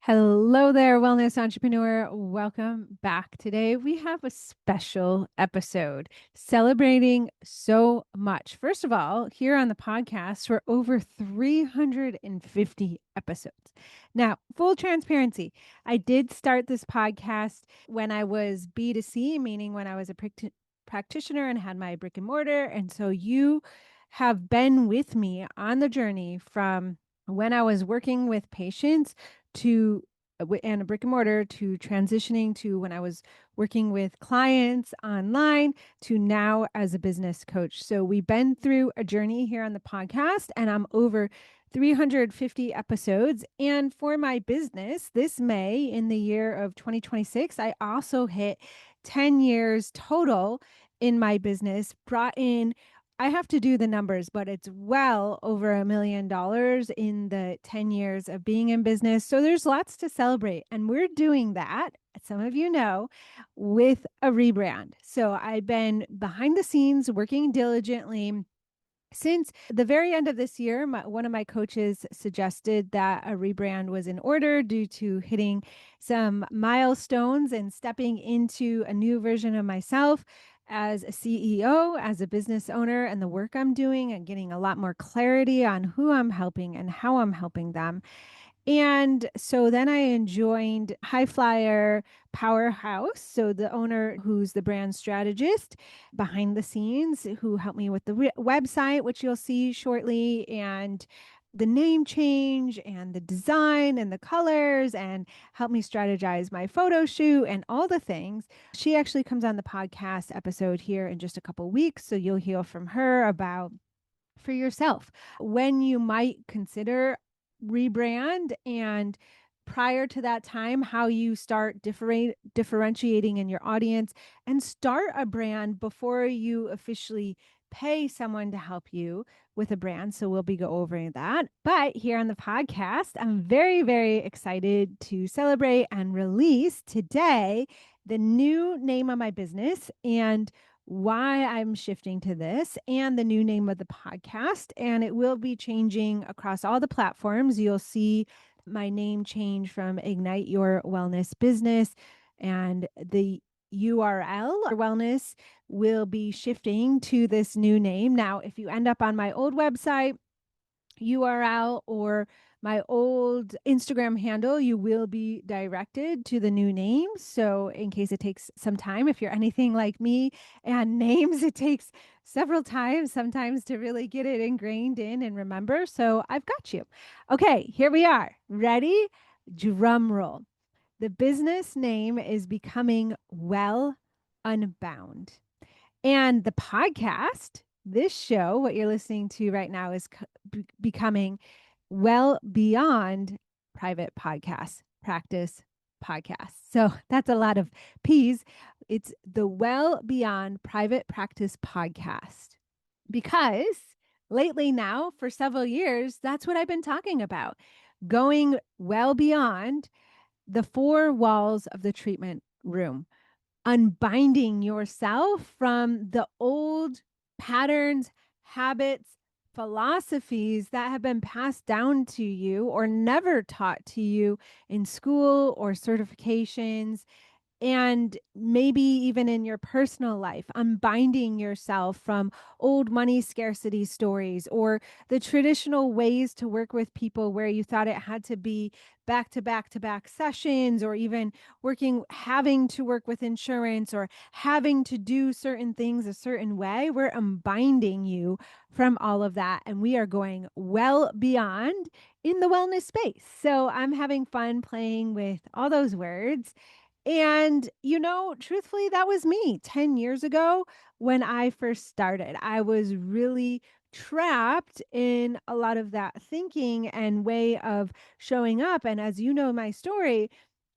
Hello there, wellness entrepreneur. Welcome back. Today, we have a special episode celebrating so much. First of all, here on the podcast, we're over 350 episodes. Now, full transparency, I did start this podcast when I was B2C, meaning when I was a practitioner and had my brick and mortar. And so you have been with me on the journey from when I was working with patients to and a brick and mortar to transitioning to when I was working with clients online to now as a business coach. So we've been through a journey here on the podcast, and I'm over 350 episodes. And for my business this May in the year of 2026, I also hit 10 years total in my business, brought in, I have to do the numbers, but it's well over $1 million in the 10 years of being in business. So there's lots to celebrate. And we're doing that, some of you know, with a rebrand. So I've been behind the scenes working diligently. Since the very end of this year, one of my coaches suggested that a rebrand was in order due to hitting some milestones and stepping into a new version of myself as a CEO, as a business owner, and the work I'm doing, and getting a lot more clarity on who I'm helping and how I'm helping them. And so then I joined High Flyer Powerhouse. So the owner, who's the brand strategist behind the scenes, who helped me with the website, which you'll see shortly, and the name change and the design and the colors, and help me strategize my photo shoot and all the things. She actually comes on the podcast episode here in just a couple weeks. So you'll hear from her about for yourself when you might consider rebrand, and prior to that time, how you start differentiating in your audience and start a brand before you officially pay someone to help you with a brand. So we'll be go over that. But here on the podcast, I'm very, very excited to celebrate and release today the new name of my business and why I'm shifting to this and the new name of the podcast. And it will be changing across all the platforms. You'll see my name change from Ignite Your Wellness Business, and the URL or wellness will be shifting to this new name. Now, if you end up on my old website, URL, or my old Instagram handle, you will be directed to the new name. So, in case it takes some time, if you're anything like me and names, it takes several times sometimes to really get it ingrained in and remember. So, I've got you. Okay, here we are. Ready? Drum roll. The business name is becoming Well Unbound. And the podcast, this show, what you're listening to right now, is becoming Well Beyond Private Podcast Practice Podcast. So that's a lot of P's. It's the Well Beyond Private Practice Podcast, because lately now, for several years, that's what I've been talking about, going well beyond the four walls of the treatment room, unbinding yourself from the old patterns, habits, philosophies that have been passed down to you or never taught to you in school or certifications, and maybe even in your personal life, unbinding yourself from old money scarcity stories or the traditional ways to work with people where you thought it had to be back to back to back sessions, or even having to work with insurance or having to do certain things a certain way. We're unbinding you from all of that. And we are going well beyond in the wellness space. So I'm having fun playing with all those words. And, truthfully, that was me 10 years ago when I first started. I was really trapped in a lot of that thinking and way of showing up. And as you know, my story,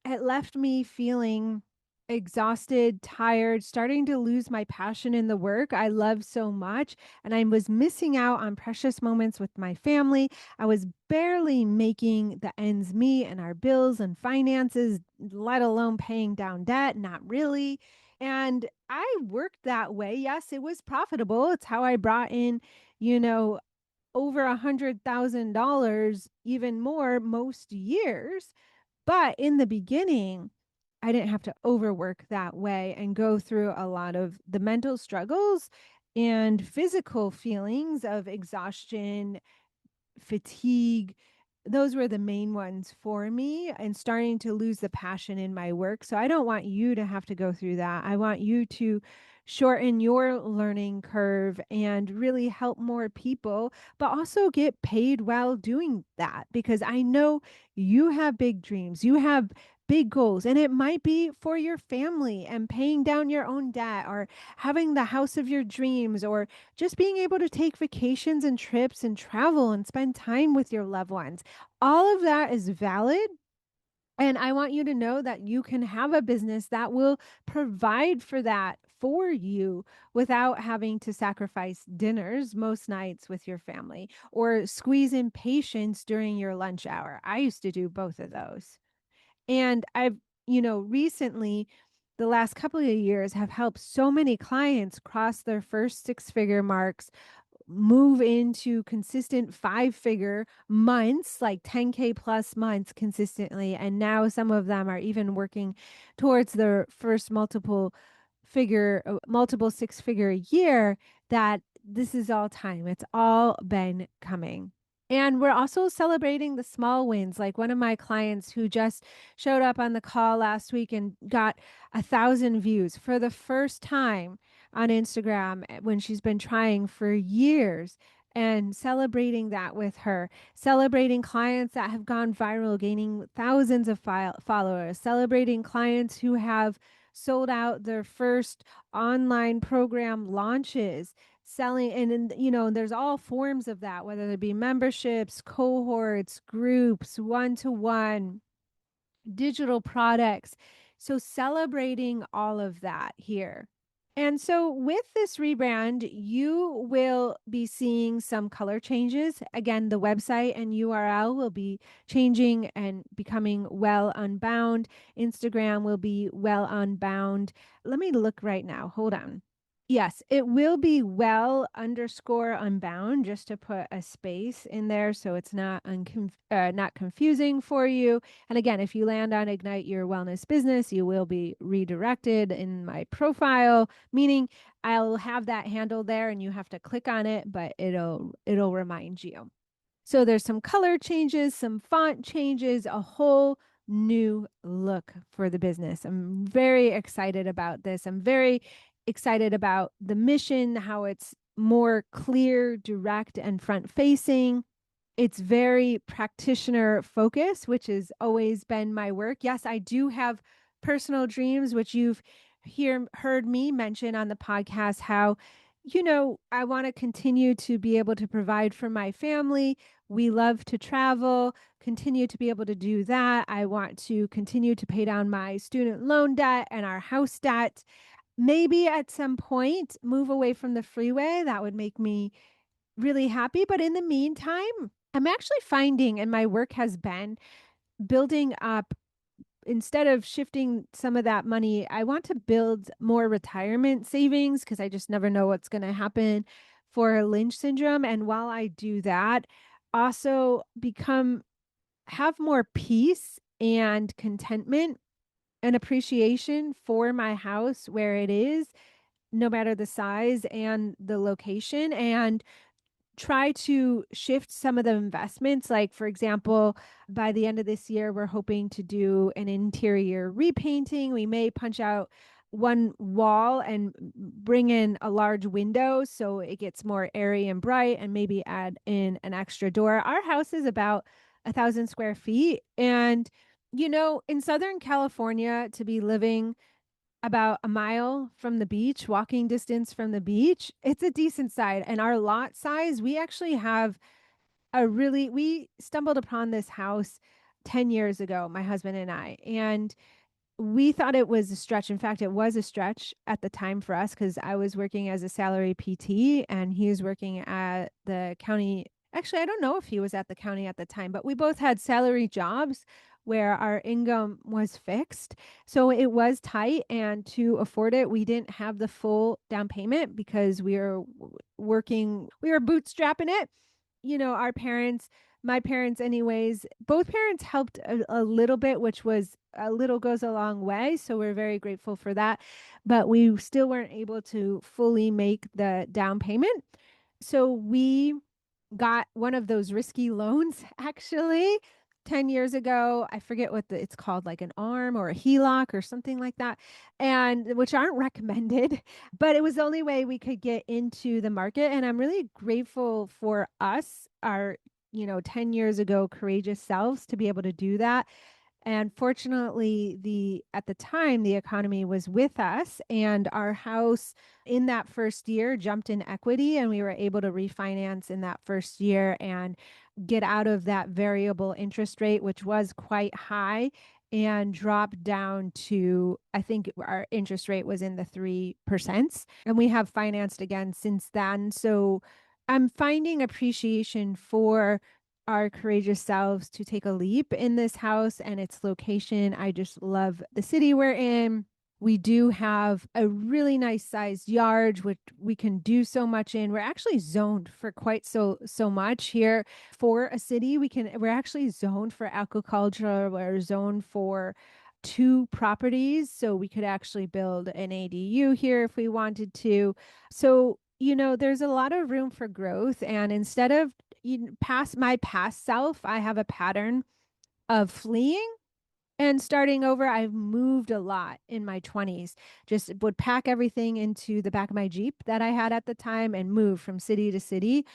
it left me feeling exhausted, tired, starting to lose my passion in the work I love so much. And I was missing out on precious moments with my family. I was barely making the ends meet and our bills and finances, let alone paying down debt. Not really. And I worked that way. Yes, it was profitable. It's how I brought in, you know, over $100,000, even more most years. But in the beginning, I didn't have to overwork that way and go through a lot of the mental struggles and physical feelings of exhaustion, fatigue. Those were the main ones for me, and starting to lose the passion in my work. So I don't want you to have to go through that. I want you to shorten your learning curve and really help more people, but also get paid while doing that, because I know you have big dreams. You have big goals, and it might be for your family and paying down your own debt, or having the house of your dreams, or just being able to take vacations and trips and travel and spend time with your loved ones. All of that is valid. And I want you to know that you can have a business that will provide for that for you without having to sacrifice dinners most nights with your family or squeeze in patience during your lunch hour. I used to do both of those. And I've, recently, the last couple of years, have helped so many clients cross their first six-figure marks, move into consistent five-figure months, like 10K plus months consistently. And now some of them are even working towards their first multiple six-figure year. That this is all time. It's all been coming. And we're also celebrating the small wins. Like one of my clients who just showed up on the call last week and got 1,000 views for the first time on Instagram, when she's been trying for years, and celebrating that with her, celebrating clients that have gone viral, gaining thousands of followers, celebrating clients who have sold out their first online program launches, selling. And there's all forms of that, whether it be memberships, cohorts, groups, one-to-one, digital products. So celebrating all of that here. And so with this rebrand, you will be seeing some color changes. Again, the website and URL will be changing and becoming Well Unbound. Instagram will be Well Unbound. Let me look right now. Hold on. Yes, it will be well underscore unbound, just to put a space in there so it's not confusing for you. And again, if you land on Ignite Your Wellness Business, you will be redirected in my profile, meaning I'll have that handle there and you have to click on it, but it'll remind you. So there's some color changes, some font changes, a whole new look for the business. I'm very excited about this. I'm very excited about the mission, how it's more clear, direct, and front facing. It's very practitioner focused, which has always been my work. Yes, I do have personal dreams, which you've heard me mention on the podcast, how I want to continue to be able to provide for my family. We love to travel, continue to be able to do that. I want to continue to pay down my student loan debt and our house debt. Maybe at some point move away from the freeway. That would make me really happy. But in the meantime, I'm actually finding, and my work has been building up, instead of shifting some of that money, I want to build more retirement savings, because I just never know what's going to happen for Lynch syndrome. And while I do that, also have more peace and contentment and appreciation for my house where it is, no matter the size and the location, and try to shift some of the investments. Like, for example, by the end of this year, we're hoping to do an interior repainting. We may punch out one wall and bring in a large window so it gets more airy and bright, and maybe add in an extra door. Our house is about 1,000 square feet. And, in Southern California, to be living about a mile from the beach, walking distance from the beach, it's a decent size. And our lot size, we actually have we stumbled upon this house 10 years ago, my husband and I, and we thought it was a stretch. In fact, it was a stretch at the time for us, because I was working as a salary PT and he was working at the county. Actually, I don't know if he was at the county at the time, but we both had salary jobs where our income was fixed. So it was tight. And to afford it, we didn't have the full down payment because we were bootstrapping it. Our parents my parents, anyways, both parents helped a little bit, which was a little goes a long way. So we're very grateful for that. But we still weren't able to fully make the down payment. So we got one of those risky loans actually 10 years ago. I forget what it's called, like an arm or a HELOC or something like that, and which aren't recommended, but it was the only way we could get into the market. And I'm really grateful for us, our 10 years ago courageous selves, to be able to do that. And fortunately, the at the time the economy was with us, and our house in that first year jumped in equity, and we were able to refinance in that first year and get out of that variable interest rate, which was quite high, and drop down to, I think our interest rate was in the 3%. And we have financed again since then. So I'm finding appreciation for our courageous selves to take a leap in this house and its location. I just love the city we're in. We do have a really nice sized yard, which we can do so much in. We're actually zoned for quite so much here for a city. We're actually zoned for agriculture. We're zoned for two properties, so we could actually build an ADU here if we wanted to. So there's a lot of room for growth. And instead of past my past self, I have a pattern of fleeing and starting over. I've moved a lot in my 20s. Just would pack everything into the back of my Jeep that I had at the time and move from city to city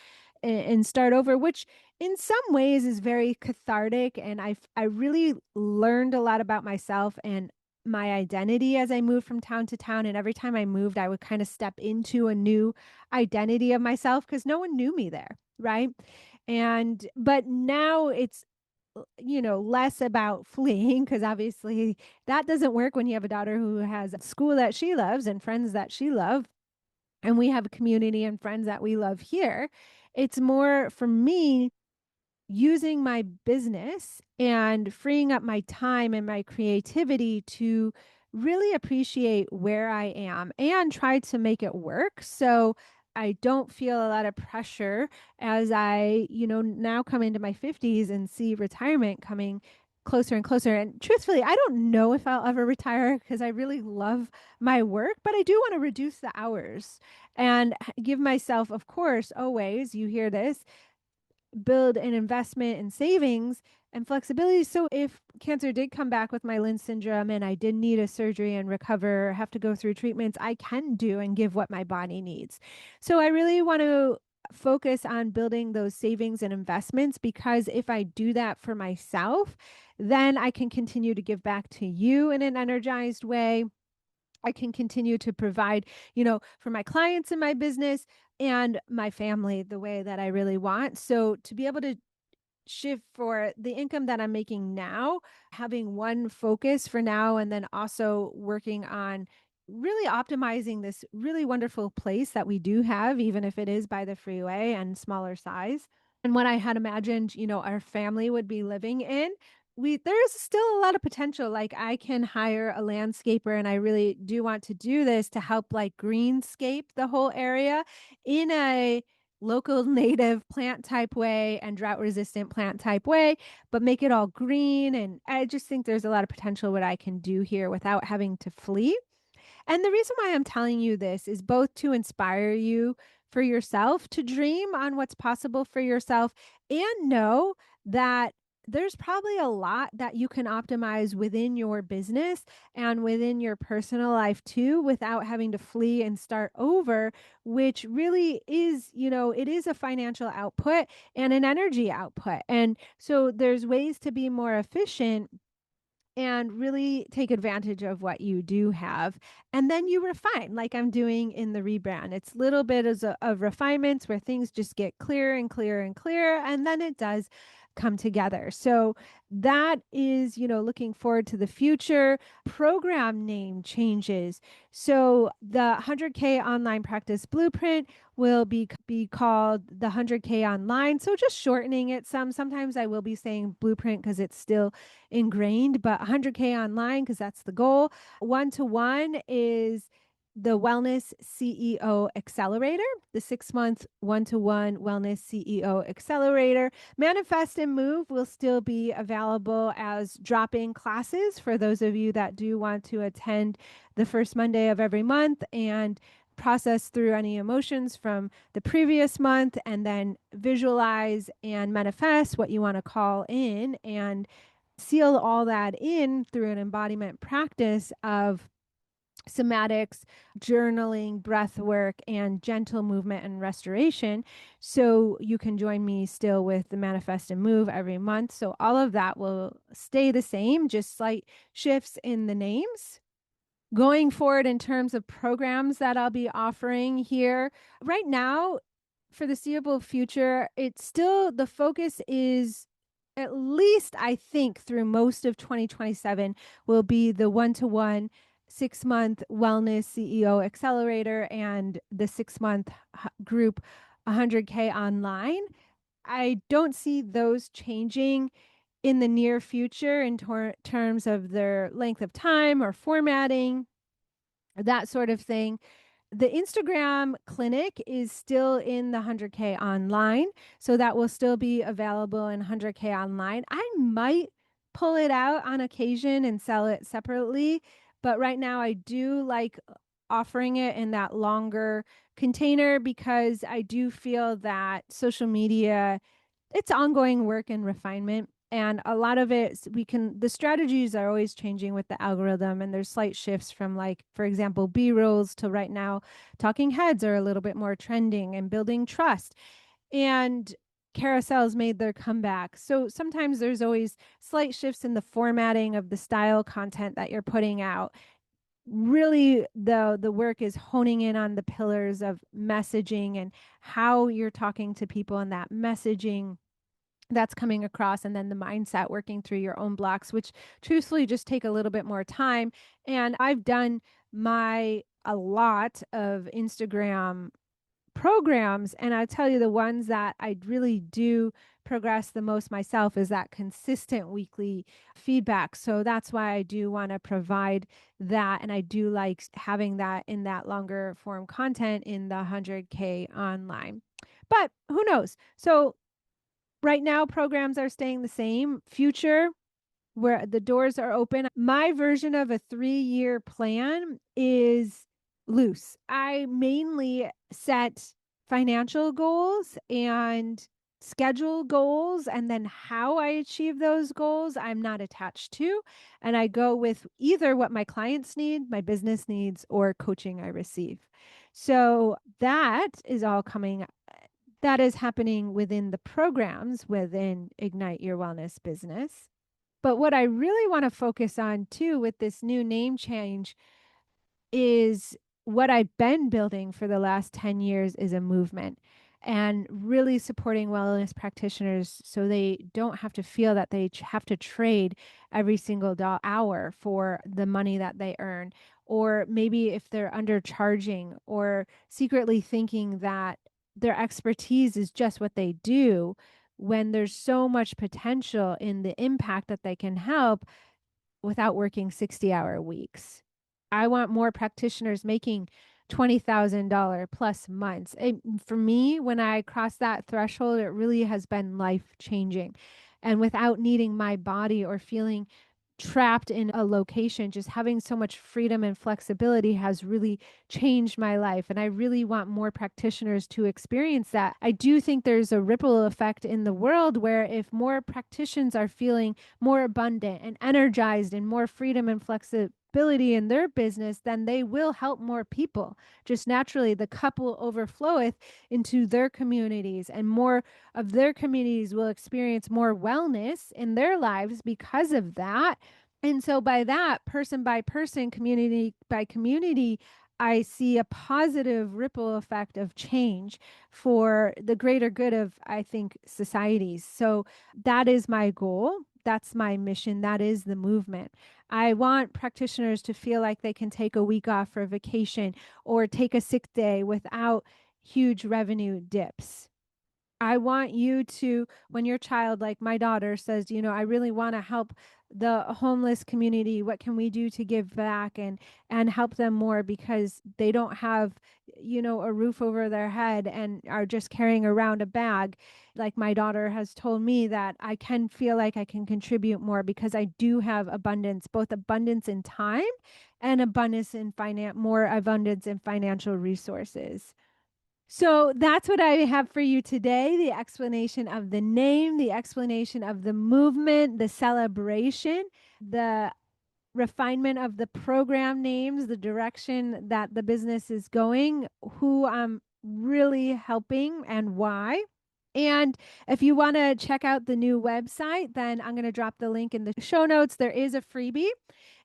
and start over, which in some ways is very cathartic. And I really learned a lot about myself and my identity as I moved from town to town. And every time I moved, I would kind of step into a new identity of myself because no one knew me there. Right. But now it's, less about fleeing, because obviously that doesn't work when you have a daughter who has a school that she loves and friends that she loves, and we have a community and friends that we love here. It's more for me using my business and freeing up my time and my creativity to really appreciate where I am and try to make it work. So I don't feel a lot of pressure as I, now come into my 50s and see retirement coming closer and closer. And truthfully, I don't know if I'll ever retire because I really love my work, but I do want to reduce the hours and give myself, of course, always, you hear this, build an investment in savings and flexibility. So if cancer did come back with my Lynch syndrome and I did need a surgery and recover, have to go through treatments, I can do and give what my body needs. So I really want to focus on building those savings and investments, because if I do that for myself, then I can continue to give back to you in an energized way. I can continue to provide, for my clients in my business and my family the way that I really want. So to be able to shift for the income that I'm making now, having one focus for now, and then also working on really optimizing this really wonderful place that we do have, even if it is by the freeway and smaller size. And what I had imagined, our family would be living in. There's still a lot of potential. Like I can hire a landscaper, and I really do want to do this to help like greenscape the whole area in a local native plant type way and drought resistant plant type way, but make it all green. And I just think there's a lot of potential what I can do here without having to flee. And the reason why I'm telling you this is both to inspire you for yourself to dream on what's possible for yourself, and know that there's probably a lot that you can optimize within your business and within your personal life too, without having to flee and start over, which really is, it is a financial output and an energy output. And so there's ways to be more efficient and really take advantage of what you do have. And then you refine, like I'm doing in the rebrand. It's little bit of refinements where things just get clearer and clearer and clearer, and then it does come together. So that is, looking forward to the future. Program name changes. So the 100K online practice blueprint will be called the 100K online. So just shortening it sometimes I will be saying blueprint because it's still ingrained, but 100K online because that's the goal. One to one is the Wellness CEO Accelerator, the 6-month one-to-one Wellness CEO Accelerator. Manifest and Move will still be available as drop-in classes for those of you that do want to attend the first Monday of every month and process through any emotions from the previous month, and then visualize and manifest what you want to call in and seal all that in through an embodiment practice of somatics, journaling, breath work, and gentle movement and restoration. So you can join me still with the Manifest and Move every month. So all of that will stay the same, just slight shifts in the names. Going forward in terms of programs that I'll be offering here, right now, for the foreseeable future, it's still the focus is, at least I think through most of 2027, will be the one-to-one 6-month wellness CEO accelerator and the 6-month group 100K online. I don't see those changing in the near future in terms of their length of time or formatting, that sort of thing. The Instagram clinic is still in the 100K online, so that will still be available in 100K online. I might pull it out on occasion and sell it separately, but right now I do like offering it in that longer container because I do feel that social media, it's ongoing work and refinement. And a lot of it, the strategies are always changing with the algorithm, and there's slight shifts from, like, for example, B-rolls to right now, talking heads are a little bit more trending and building trust. And carousels made their comeback. So sometimes there's always slight shifts in the formatting of the style content that you're putting out. Really, the work is honing in on the pillars of messaging and how you're talking to people, and that messaging that's coming across, and then the mindset, working through your own blocks, which truthfully just take a little bit more time. And I've done a lot of Instagram programs, and I tell you, the ones that I really do progress the most myself is that consistent weekly feedback. So that's why I do want to provide that, and I do like having that in that longer form content in the 100K online. But who knows? So right now, programs are staying the same. Future, where the doors are open. My version of a 3-year plan is loose. I mainly set financial goals and schedule goals, and then how I achieve those goals, I'm not attached to. And I go with either what my clients need, my business needs, or coaching I receive. So that is all coming, that is happening within the programs within Ignite Your Wellness Business. But what I really want to focus on too with this new name change is what I've been building for the last 10 years is a movement, and really supporting wellness practitioners so they don't have to feel that they have to trade every single hour for the money that they earn, or maybe if they're undercharging or secretly thinking that their expertise is just what they do, when there's so much potential in the impact that they can help without working 60-hour weeks. I want more practitioners making $20,000 plus months. For me, when I cross that threshold, it really has been life changing. And without needing my body or feeling trapped in a location, just having so much freedom and flexibility has really changed my life. And I really want more practitioners to experience that. I do think there's a ripple effect in the world where if more practitioners are feeling more abundant and energized and more freedom and flexibility in their business, then they will help more people. Just naturally, the cup will overfloweth into their communities, and more of their communities will experience more wellness in their lives because of that. And so by that, person by person, community by community, I see a positive ripple effect of change for the greater good of, I think, societies. So that is my goal. That's my mission. That is the movement. I want practitioners to feel like they can take a week off for vacation or take a sick day without huge revenue dips. I want you to, when your child, like my daughter, says, I really want to help the homeless community. What can we do to give back and help them more because they don't have, a roof over their head and are just carrying around a bag. Like my daughter has told me that I can feel like I can contribute more because I do have abundance, both abundance in time and abundance in more abundance in financial resources. So that's what I have for you today, the explanation of the name, the explanation of the movement, the celebration, the refinement of the program names, the direction that the business is going, who I'm really helping and why. And if you want to check out the new website, then I'm going to drop the link in the show notes. There is a freebie.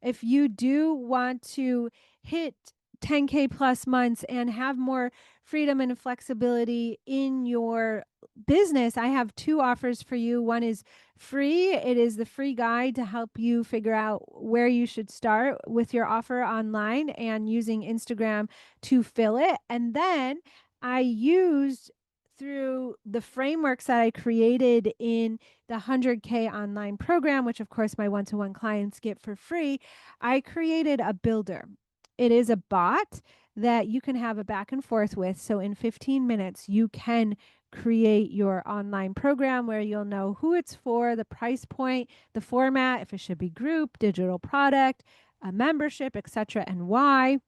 If you do want to hit 10K plus months and have more freedom and flexibility in your business, I have two offers for you. One is free. It is the free guide to help you figure out where you should start with your offer online and using Instagram to fill it. And then I used through the frameworks that I created in the 100K online program, which of course my one-to-one clients get for free, I created a builder. It is a bot that you can have a back and forth with. So in 15 minutes, you can create your online program where you'll know who it's for, the price point, the format, if it should be group, digital product, a membership, etc., and why.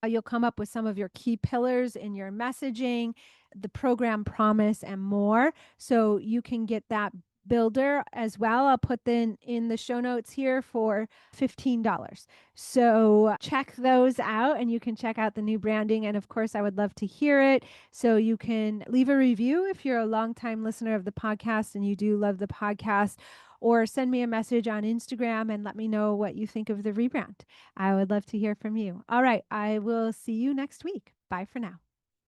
You'll come up with some of your key pillars in your messaging, the program promise, and more. So you can get that builder as well. I'll put them in the show notes here for $15. So check those out and you can check out the new branding. And of course, I would love to hear it. So you can leave a review if you're a longtime listener of the podcast and you do love the podcast, or send me a message on Instagram and let me know what you think of the rebrand. I would love to hear from you. All right. I will see you next week. Bye for now.